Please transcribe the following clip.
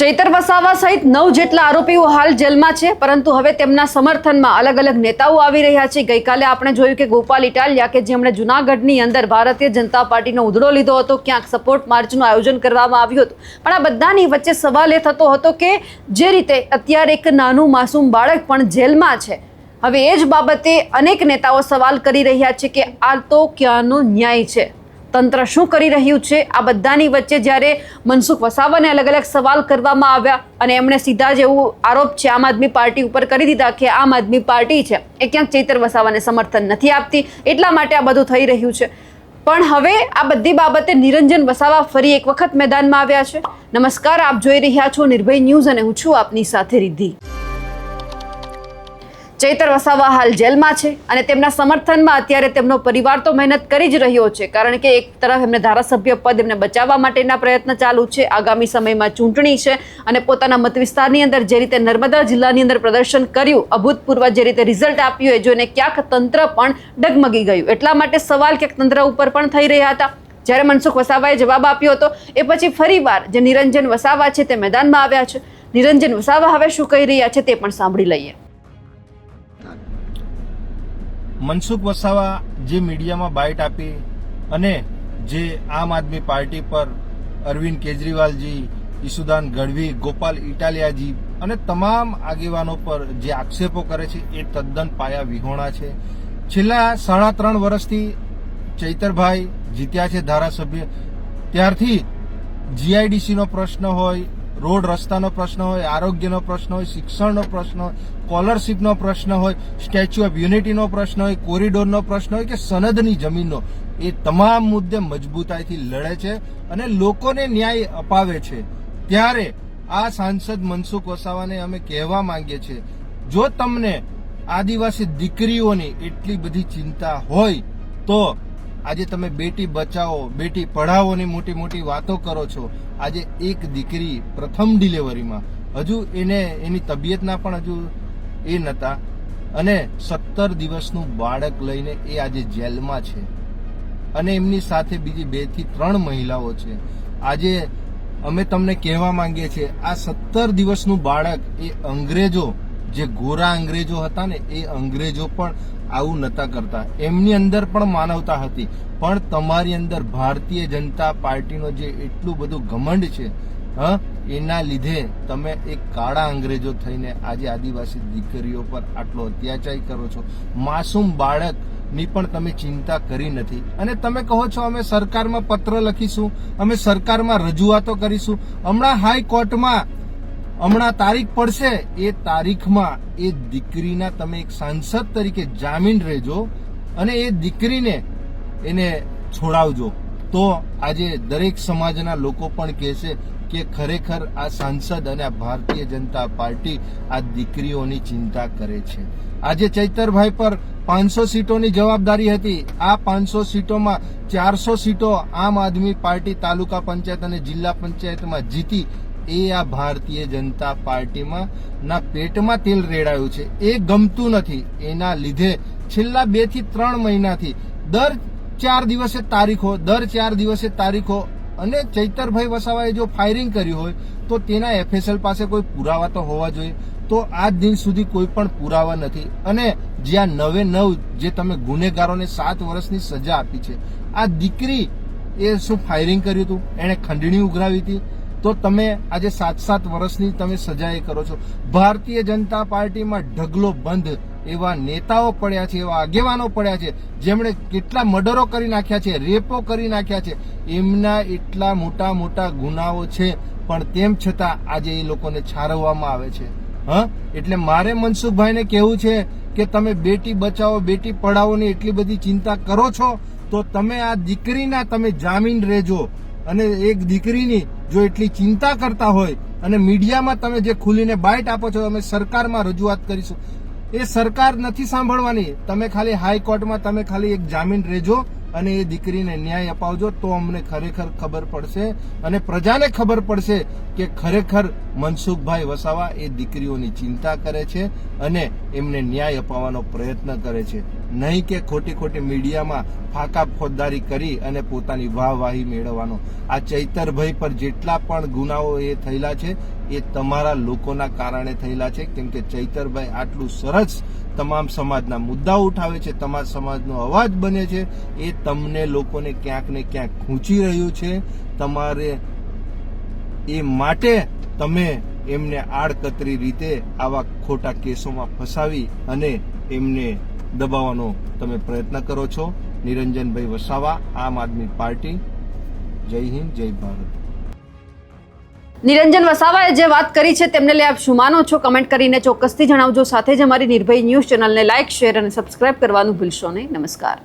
ચૈતર વસાવા સહિત 9 જેટલા આરોપીઓ હાલ જેલમાં છે, પરંતુ હવે તેમના સમર્થનમાં અલગ અલગ નેતાઓ આવી રહ્યા છે। ગઈકાલે આપણે જોયું કે ગોપાલ ઇટાલિયા કે જેમણે જૂનાગઢની અંદર ભારતીય જનતા પાર્ટીનો ઉધડો લીધો હતો, ક્યાંક સપોર્ટ માર્ચનું આયોજન કરવામાં આવ્યું હતું, પણ આ બધાની વચ્ચે સવાલ એ થતો હતો કે જે રીતે અત્યારે એક નાનું માસૂમ બાળક પણ જેલમાં છે, હવે એ જ બાબતે અનેક નેતાઓ સવાલ કરી રહ્યા છે કે આ તો ક્યાંનો ન્યાય છે, તંત્ર શું કરી રહ્યું છે। આ બધાની વચ્ચે જ્યારે મનસુખ વસાવાને અલગ અલગ સવાલ કરવામાં આવ્યા અને એમણે સીધા જ એવું આરોપ છે આમ આદમી પાર્ટી ઉપર કરી દીધા કે આમ આદમી પાર્ટી છે એ ક્યાંક ચૈતર વસાવાને સમર્થન નથી આપતી, એટલા માટે આ બધું થઈ રહ્યું છે। પણ હવે આ બધી બાબતે નિરંજન વસાવા ફરી એક વખત મેદાનમાં આવ્યા છે। નમસ્કાર, આપ જોઈ રહ્યા છો નિર્ભય ન્યૂઝ અને હું છું આપની સાથે રિદ્ધિ। ચૈતર વસાવા હાલ જેલમાં છે અને તેમના સમર્થનમાં અત્યારે તેમનો પરિવાર તો મહેનત કરી જ રહ્યો છે, કારણ કે એક તરફ એમને ધારાસભ્ય પદ એમને બચાવવા માટેના પ્રયત્ન ચાલુ છે, આગામી સમયમાં ચૂંટણી છે અને પોતાના મત વિસ્તારની અંદર જે રીતે નર્મદા જિલ્લાની અંદર પ્રદર્શન કર્યું, અભૂતપૂર્વ જે રીતે રિઝલ્ટ આપ્યું એ જોઈને ક્યાંક તંત્ર પણ ડગમગી ગયું, એટલા માટે સવાલ ક્યાંક તંત્ર ઉપર પણ થઈ રહ્યા હતા। જ્યારે મનસુખ વસાવાએ જવાબ આપ્યો હતો એ પછી ફરીવાર જે નિરંજન વસાવા છે તે મેદાનમાં આવ્યા છે। નિરંજન વસાવા હવે શું કહી રહ્યા છે તે પણ સાંભળી લઈએ। મનસુખ વસાવા જે મીડિયામાં બાઇટ આપી અને જે આમ આદમી પાર્ટી પર અરવિંદ કેજરીવાલજી, ઈસુદાન ગઢવી, ગોપાલ ઇટાલિયાજી અને તમામ આગેવાનો પર જે આક્ષેપો કરે છે એ તદ્દન પાયા વિહોણા છે। છેલ્લા 3.5 વર્ષથી ચૈતરભાઈ જીત્યા છે ધારાસભ્ય, ત્યારથી જીઆઈડીસીનો પ્રશ્ન હોય, રોડ રસ્તાનો પ્રશ્ન હોય, આરોગ્યનો પ્રશ્ન હોય, શિક્ષણનો પ્રશ્ન હોય, સ્કોલરશીપનો પ્રશ્ન હોય, સ્ટેચ્યુ ઓફ યુનિટીનો પ્રશ્ન હોય, કોરિડોરનો પ્રશ્ન હોય કે સનદની જમીનનો, એ તમામ મુદ્દે મજબૂતાઈથી લડે છે અને લોકોને ન્યાય અપાવે છે। ત્યારે આ સાંસદ મનસુખ વસાવાને અમે કહેવા માંગીએ છીએ, જો તમને આદિવાસી દીકરીઓની એટલી બધી ચિંતા હોય તો આજે તમે બેટી બચાવો, બેટી પઢાઓની મોટી મોટી વાતો કરો છો। આજે એક દીકરી પ્રથમ ડિલિવરીમાં, હજુ એની તબિયતના પણ હજુ એ નતા અને 17 દિવસનું બાળક લઈને એ આજે જેલમાં છે અને એમની સાથે બીજી 2 થી 3 મહિલાઓ છે। આજે અમે તમને કહેવા માંગીએ છીએ, આ 17 દિવસનું બાળક એ અંગ્રેજો, જે ગોરા અંગ્રેજો હતા ને, એ અંગ્રેજો પણ આવું નતા કરતા, એમની અંદર પણ માનવતા હતી, પણ તમારી અંદર ભારતીય જનતા પાર્ટીનો જે એટલું બધું ઘમંડ છે, એના લીધે તમે એક કાળા અંગ્રેજો થઈને આજે આદિવાસી દીકરીઓ પર આટલો અત્યાચાર કરો છો। માસૂમ બાળકની પણ તમે ચિંતા કરી નથી અને તમે કહો છો અમે સરકારમાં પત્ર લખીશું, અમે સરકારમાં રજૂઆતો કરીશું। હમણાં હાઈકોર્ટમાં તારીખ પડશે, એ તારીખમાં એ દીકરીના તમે એક સાંસદ તરીકે જામીન રહેજો અને એ દીકરીને એને છોડાવજો, તો આજે દરેક સમાજના લોકો પણ કહેશે કે ખરેખર આ સાંસદ અને આ ભારતીય જનતા પાર્ટી આ દીકરીઓની ચિંતા કરે છે। આજે ચૈતરભાઈ પર 500 સીટોની જવાબદારી હતી, આ 500 સીટોમાં 400 સીટો આમ આદમી પાર્ટી તાલુકા પંચાયત અને જિલ્લા પંચાયતમાં જીતી, એ આ ભારતીય જનતા પાર્ટીમાં ના પેટમાં તેલ રેડાયું છે, એ ગમતું નથી। એના લીધે છેલ્લા 2 થી 3 મહિનાથી દર 4 દિવસે તારીખો અને ચૈતરભાઈ વસાવાએ જો ફાયરિંગ કર્યું હોય તો તેના એફએસએલ પાસે કોઈ પુરાવા તો હોવા જોઈએ, તો આજ દિન સુધી કોઈ પણ પુરાવા નથી અને જ્યાં 9 જે તમે ગુનેગારોને 7 વર્ષની સજા આપી છે, આ દીકરી એ શું ફાયરિંગ કર્યું હતું, એને ખંડણી ઉઘરાવી હતી, તો તમે આજે 7 વર્ષની તમે સજા એ કરો છો। ભારતીય જનતા પાર્ટીમાં ઢગલો બંધ એવા નેતાઓ પડ્યા છે, એવા આગેવાનો પડ્યા છે, જેમણે કેટલા મર્ડરો કરી નાખ્યા છે, રેપો કરી નાખ્યા છે, એમના એટલા મોટા મોટા ગુનાઓ છે, પણ તેમ છતાં આજે એ લોકોને છારવવામાં આવે છે। એટલે મારે મનસુખભાઈને કહેવું છે કે તમે બેટી બચાવો, બેટી પઢાઓની એટલી બધી ચિંતા કરો છો તો તમે આ દીકરીના તમે જામીન રહેજો અને એક દીકરીની જો એટલી ચિંતા કરતા હોય અને મીડિયામાં તમે જે ખુલીને બાઇટ આપો છો, અમે સરકારમાં રજૂઆત કરીશું, એ સરકાર નથી સાંભળવાની, તમે ખાલી હાઈકોર્ટમાં તમે ખાલી એક જામીન રહેજો અને એ દીકરીને ન્યાય અપાવજો, તો અમને ખરેખર ખબર પડશે અને પ્રજાને ખબર પડશે કે ખરેખર મનસુખભાઈ વસાવા એ દીકરીઓની ચિંતા કરે છે અને એમને ન્યાય અપાવવાનો પ્રયત્ન કરે છે। નહીં કે ખોટી ખોટી મીડિયામાં ફાકા ફોજદારી કરી અને પોતાની વાહવાહી મેળવવાનો. આ ચૈતરભાઈ પર જેટલા પણ ગુનાઓ એ થયેલા છે એ તમારા લોકોના કારણે થયેલા છે, કેમ કે ચૈતરભાઈ આટલું સરસ તમામ સમાજના મુદ્દાઓ ઉઠાવે છે, તમામ સમાજનો અવાજ બને છે. એ તમને લોકોને ક્યાંક ને ક્યાંક ખૂંચી રહ્યું છે. તમારે એ માટે તમે એમને આડકતરી રીતે આવા ખોટા કેસોમાં ફસાવી અને એમને દબાવવાનો તમે પ્રયત્ન કરો છો. નિરંજનભાઈ વસાવા, આમ આદમી પાર્ટી. જય હિન્દ, જય ભારત. નિરંજન વસાવાએ જે વાત કરી છે તેમને લઈ આપ શું માનો છો? કમેન્ટ કરીને ચોક્કસથી જણાવજો. સાથે જ અમારી નિર્ભય ન્યૂઝ ચેનલને લાઇક, શેર અને સબસ્ક્રાઇબ કરવાનું ભૂલશો નહીં. નમસ્કાર.